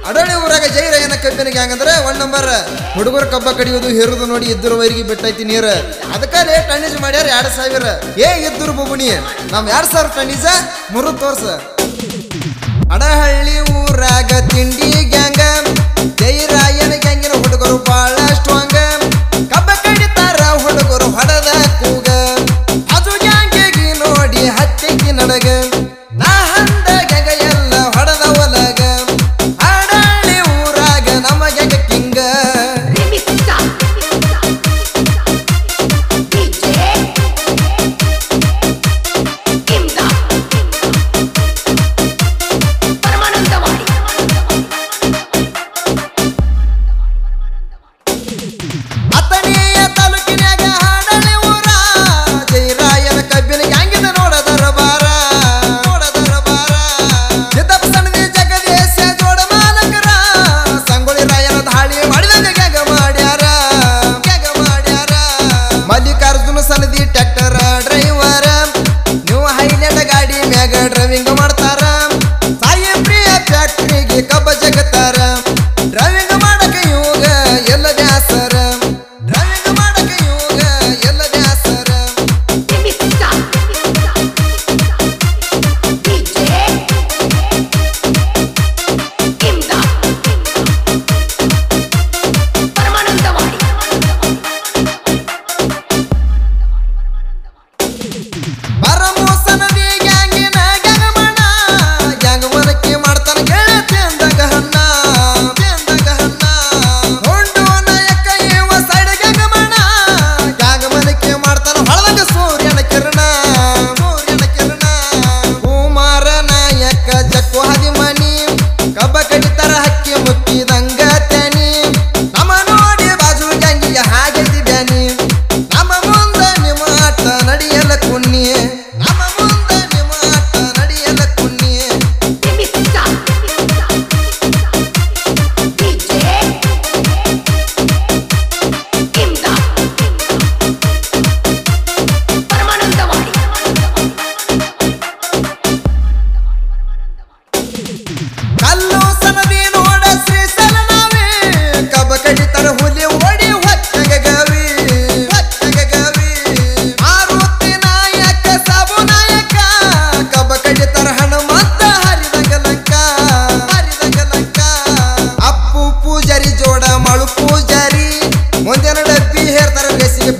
ಅಡಳಿ ಊರಾಗ ಜೈರಾಯನ ಕಬ್ಬಿನ ಗ್ಯಾಂಗ್ ಅಂದ್ರೆ 1 ನಂಬರ್ ಹುಡುಗರು ಕಬ್ಬ ಕಡಿಯೋದು ಹೇರುದು ನೋಡಿ ಇದ್ದರು ವೈರಿಗೆ ಬಿಟ್ಟೈತಿ ನೀರು ಅದಕ್ಕೆ ರೇಟ್ ಟನ್ನೇಜ್ ಮಾಡ್ಯಾರ 2000 ಇದ್ದರು ಬುಬುಣಿ ನಮ್ 2000 ಟನ್ನೇಜ ಮುರು ತೋರ್ಸ ಅಡಹಳ್ಳಿ ಊರಾಗ ತಿಂಡಿ ಗ್ಯಾಂಗ ಜೈರಾಯನ ಗ್ಯಾಂಗಿನ ಹುಡುಗರು ಬಾಳ ಸ್ಟ್ರಾಂಗ್ ಕಬ್ಬ ಕಡಿತಾರ ಹುಡುಗರು ಹೊಡದ ಕೂಗ ಅದು ಗ್ಯಾಂಗಿಗೆ ನೋಡಿ ಹತ್ತಿಗೆ ನಡಗ ನಾ ಹಂದ ಗ್ಯಾಂಗ ಎಲ್ಲ ಹೊಡದ ಒಲಗ ಅಡಹಳ್ಳಿ ಊರಾಗ ನಮ್ಮ ಗ್ಯಾಂಗ ಕಿಂಗ ಡ್ರೈವಿಂಗ್ ಮಾಡ್ತಾರ ಸಾಯಿ ಪ್ರಿಯ ಫ್ಯಾಕ್ಟ್ರಿಗೆ ಕಬ್ಬ ಜಗತ್ತಾರ ಡ್ರೈವಿಂಗ್ ಮಾಡಕ ಇವಾಗ ಎಲ್ಲ ದ್ಯಾಸರ ಡ್ರೈವಿಂಗ್ ಮಾಡಕ ಇವಾಗ ಎಲ್ಲ ದ್ಯಾಸರ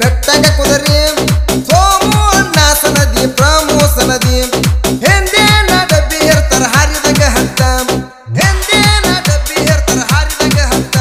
ಬೆಟ್ಟಂಗ ಕುದರಿ ಸೋಮು ಅಣ್ಣಾಸನದಿ ಪ್ರಮೋಸನದಿ ಹಿಂದೇನ ಡಬ್ಬಿ ಹೇರ್ತಾರ ಹಾರಿದಂಗ ಹತ್ತ ಹಿಂದೇನ ಡಬ್ಬಿ ಹೇರ್ತಾರ ಹಾರಿದಂಗ ಹತ್ತ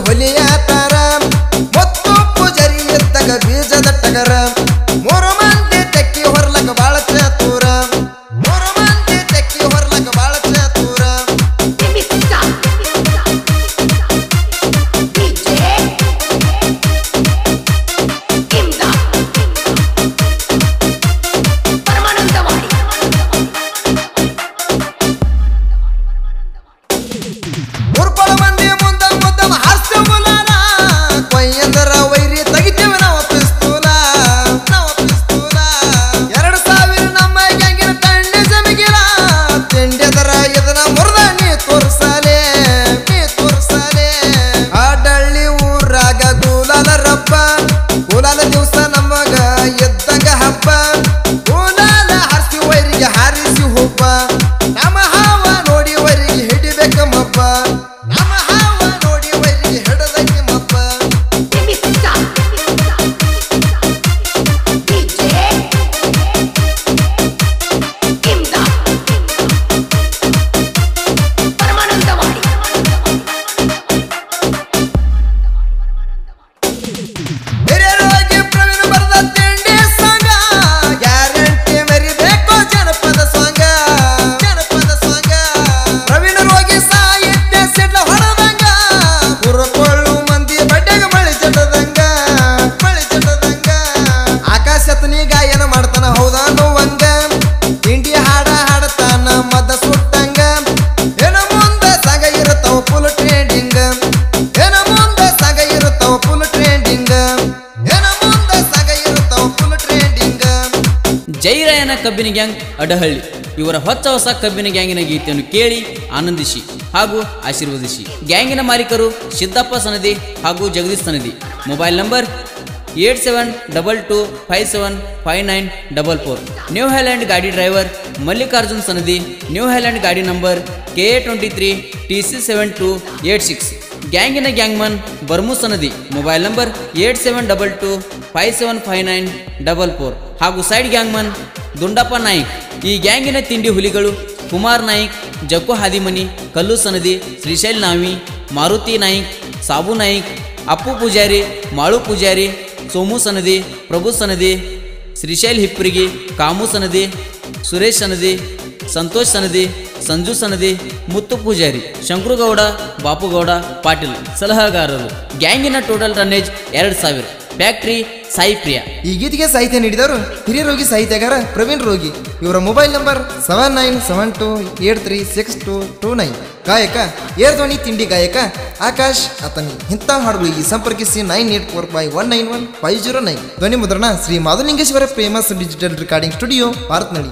ಹೊಲಿಯಾತಾರ ಮತ್ತು ಪೂಜಾರಿ ಎತ್ತಗ ಬೀಜದ ಟಗರ 3 ಮಂದಿ ತೆಕ್ಕಿ ಹೊರ್ಲಕ ಬಾಳ ಚಾತುರ 3 ಮಂದಿ ತೆಕ್ಕಿ ಹೊರ್ಲಕ ಬಾಳ ಚಾತುರ ಉರ್ಕೊಳ ಮಂದಿ ಮುಂದ ಮುದ್ದಮ ಹಾಸ್ಯ ಮುಲಾಲ ಕೊಯ್ಯಂದರ ವೈರಿ ತೆಗಿತೇವೆ ನಾವು ಪಿಸ್ತೂಲ ಜೈರಾಯನ ಕಬ್ಬಿನ ಗ್ಯಾಂಗ್ ಅಡಹಳ್ಳಿ ಇವರ ಹೊಸ ಕಬ್ಬಿನ ಗ್ಯಾಂಗಿನ ಗೀತೆಯನ್ನು ಕೇಳಿ ಆನಂದಿಸಿ ಹಾಗೂ ಆಶೀರ್ವದಿಸಿ. ಗ್ಯಾಂಗಿನ ಮಾಲೀಕರು ಸಿದ್ದಪ್ಪ ಸನದಿ ಹಾಗೂ Jagadish Sanadi. Mobile number 8722575944. New Highland ಗಾಡಿ driver Mallikarjun Sanadi. New Highland ಗಾಡಿ ನಂಬರ್ KA23 TC7286. ಗ್ಯಾಂಗಿನ gangman Barmu Sanadi. Mobile number 8722575944 ಹಾಗೂ ಸೈಡ್ ಗ್ಯಾಂಗ್ಮನ್ ದುಂಡಪ್ಪ ನಾಯ್ಕ್. ಈ ಗ್ಯಾಂಗಿನ ತಿಂಡಿ ಹುಲಿಗಳು ಕುಮಾರ್ ನಾಯ್ಕ್, ಜಕ್ಕು ಹಾದಿಮನಿ, ಕಲ್ಲು ಸನದಿ, ಶ್ರೀಶೈಲ್ ನಾವಿ, ಮಾರುತಿ ನಾಯ್ಕ್, ಸಾಬು ನಾಯ್ಕ್, ಅಪ್ಪು ಪೂಜಾರಿ, ಮಾಳು ಪೂಜಾರಿ, ಸೋಮು ಸನದಿ, ಪ್ರಭು ಸನದಿ, ಶ್ರೀಶೈಲ್ ಹಿಪ್ರಿಗಿ, ಕಾಮು ಸನದಿ, ಸುರೇಶ್ ಸನದಿ, ಸಂತೋಷ್ ಸನದಿ, ಸಂಜು ಸನದಿ, ಮುತ್ತು ಪೂಜಾರಿ, ಶಂಕರುಗೌಡ, ಬಾಪುಗೌಡ ಪಾಟೀಲ್ ಸಲಹಾಗಾರರು. ಗ್ಯಾಂಗಿನ ಟೋಟಲ್ ರನ್ನೇಜ್ 2000. ಫ್ಯಾಕ್ಟ್ರಿ ಸಾಯಿ ಪ್ರಿಯ. ಈ ಗೀತೆಗೆ ಸಾಹಿತ್ಯ ನೀಡಿದವರು ಹಿರಿಯ ರೋಗಿ ಸಾಹಿತ್ಯಗಾರ ಪ್ರವೀಣ್ ರೋಗಿ. ಇವರ ಮೊಬೈಲ್ ನಂಬರ್ 7972836229. ಗಾಯಕ ಏರ್ಧ್ವನಿ ತಿಂಡಿ ಗಾಯಕ ಆಕಾಶ್ ಅತನಿ. ಇಂಥ ಹಾಡುಗಳಿಗೆ ಸಂಪರ್ಕಿಸಿ 9845191509. ಧ್ವನಿ ಮುದ್ರಣ Shri Madhulingeshwara famous digital recording studio ಪಾರ್ತ್ನಳ್ಳಿ.